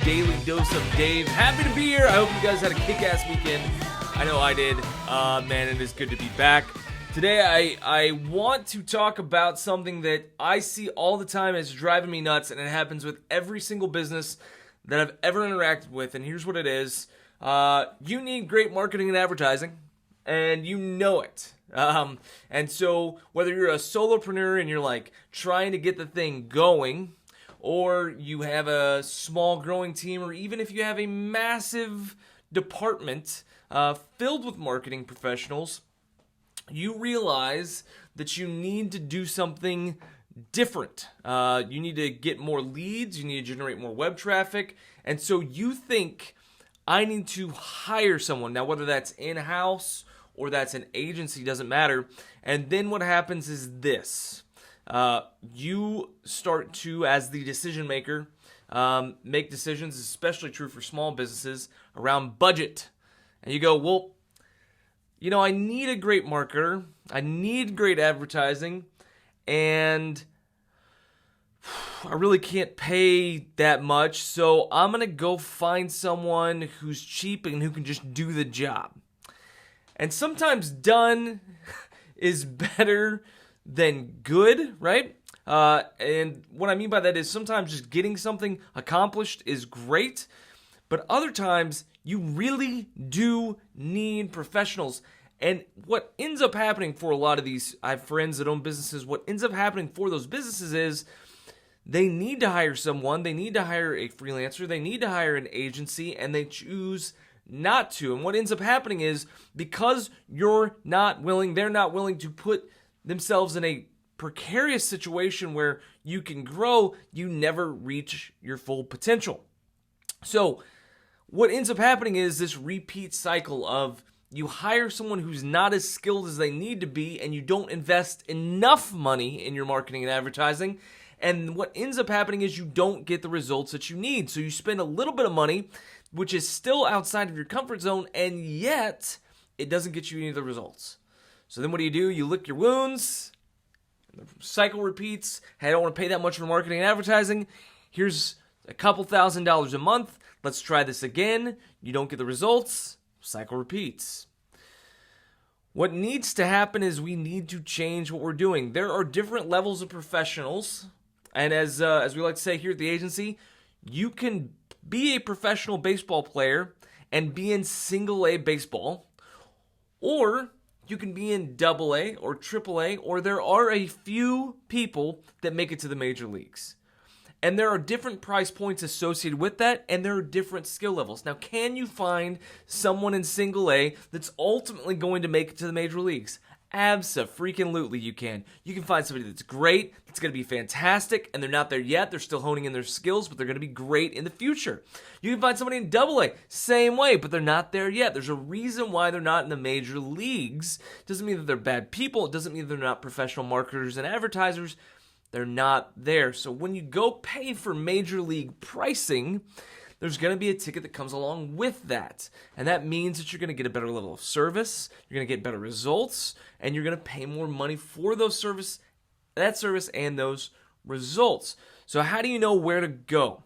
Daily Dose of Dave. Happy to be here. I hope you guys had a kick-ass weekend. I know I did. Man, it is good to be back. Today, I want to talk about something that I see all the time as driving me nuts, and it happens with every single business that I've ever interacted with, and here's what it is. You need great marketing and advertising, and you know it. And so whether you're a solopreneur and you're like trying to get the thing going, or you have a small growing team, or even if you have a massive department filled with marketing professionals, you realize that you need to do something different. You need to get more leads, you need to generate more web traffic, and so you think, I need to hire someone. Now, whether that's in-house or that's an agency, doesn't matter. And then what happens is this. You start to, as the decision maker, make decisions, especially true for small businesses, around budget. And you go, well, you know, I need a great marketer, I need great advertising, and I really can't pay that much, so I'm going to go find someone who's cheap and who can just do the job. And sometimes done is better than good, right? And what I mean by that is sometimes just getting something accomplished is great, but other times you really do need professionals. And what ends up happening for a lot of these, I have friends that own businesses, what ends up happening for those businesses is they need to hire someone, they need to hire a freelancer, they need to hire an agency, and they choose not to. And what ends up happening is because they're not willing to put themselves in a precarious situation where you can grow, you never reach your full potential. So what ends up happening is this repeat cycle of you hire someone who's not as skilled as they need to be, and you don't invest enough money in your marketing and advertising. And what ends up happening is you don't get the results that you need. So you spend a little bit of money, which is still outside of your comfort zone, and yet it doesn't get you any of the results. So then what do? You lick your wounds, and the cycle repeats. Hey, I don't want to pay that much for marketing and advertising. Here's a couple $1,000s a month. Let's try this again. You don't get the results. Cycle repeats. What needs to happen is we need to change what we're doing. There are different levels of professionals. And as we like to say here at the agency, you can be a professional baseball player and be in single A baseball, or you can be in double A or triple A, or there are a few people that make it to the major leagues. And there are different price points associated with that, and there are different skill levels. Now, can you find someone in single A that's ultimately going to make it to the major leagues? Abso-freaking-lutely you can. You can find somebody that's great, that's going to be fantastic, and they're not there yet. They're still honing in their skills, but they're going to be great in the future. You can find somebody in double A, same way, but they're not there yet. There's a reason why they're not in the major leagues. It doesn't mean that they're bad people. It doesn't mean they're not professional marketers and advertisers. They're not there. So when you go pay for major league pricing, there's going to be a ticket that comes along with that. And that means that you're going to get a better level of service, you're going to get better results, and you're going to pay more money for that service and those results. So how do you know where to go?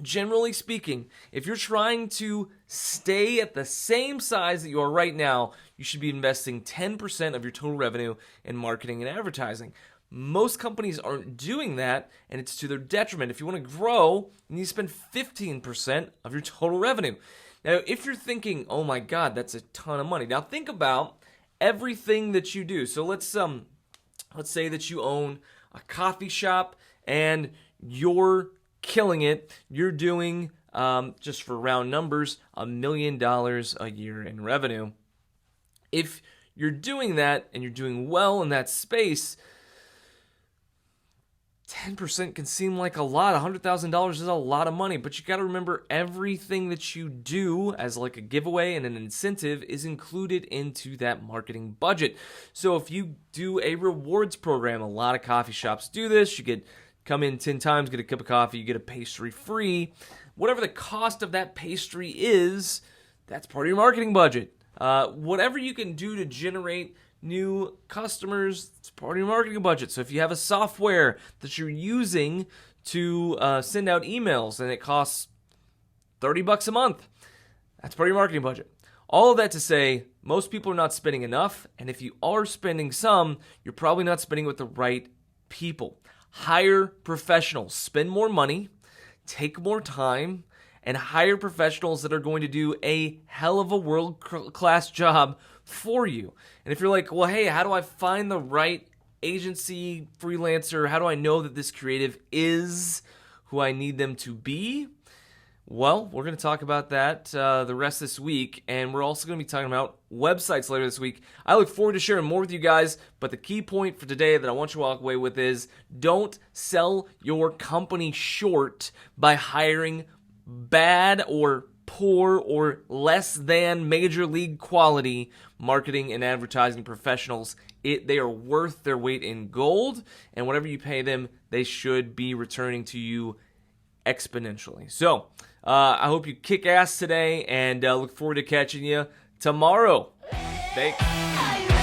Generally speaking, if you're trying to stay at the same size that you are right now, you should be investing 10% of your total revenue in marketing and advertising. Most companies aren't doing that, and it's to their detriment. If you want to grow, you need to spend 15% of your total revenue. Now, if you're thinking, oh my God, that's a ton of money. Now, think about everything that you do. So let's say that you own a coffee shop, and you're killing it. You're doing, just for round numbers, $1 million a year in revenue. If you're doing that, and you're doing well in that space, 10% can seem like a lot. $100,000 is a lot of money, but you got to remember everything that you do as like a giveaway and an incentive is included into that marketing budget. So if you do a rewards program, a lot of coffee shops do this. You come in 10 times, get a cup of coffee, you get a pastry free. Whatever the cost of that pastry is, that's part of your marketing budget. Whatever you can do to generate new customers, it's part of your marketing budget. So if you have a software that you're using to send out emails and it costs $30 a month. That's part of your marketing budget. All of that to say, most people are not spending enough, and if you are spending some, you're probably not spending with the right people. Hire professionals. Spend more money, take more time, and hire professionals that are going to do a hell of a world-class job for you. And if you're like, well, hey, how do I find the right agency, freelancer? How do I know that this creative is who I need them to be? Well, we're going to talk about that the rest of this week, and we're also going to be talking about websites later this week. I look forward to sharing more with you guys, but the key point for today that I want you to walk away with is don't sell your company short by hiring bad or poor or less than major league quality marketing and advertising professionals. They are worth their weight in gold, and whatever you pay them, they should be returning to you exponentially. So, I hope you kick ass today, and look forward to catching you tomorrow. Thanks.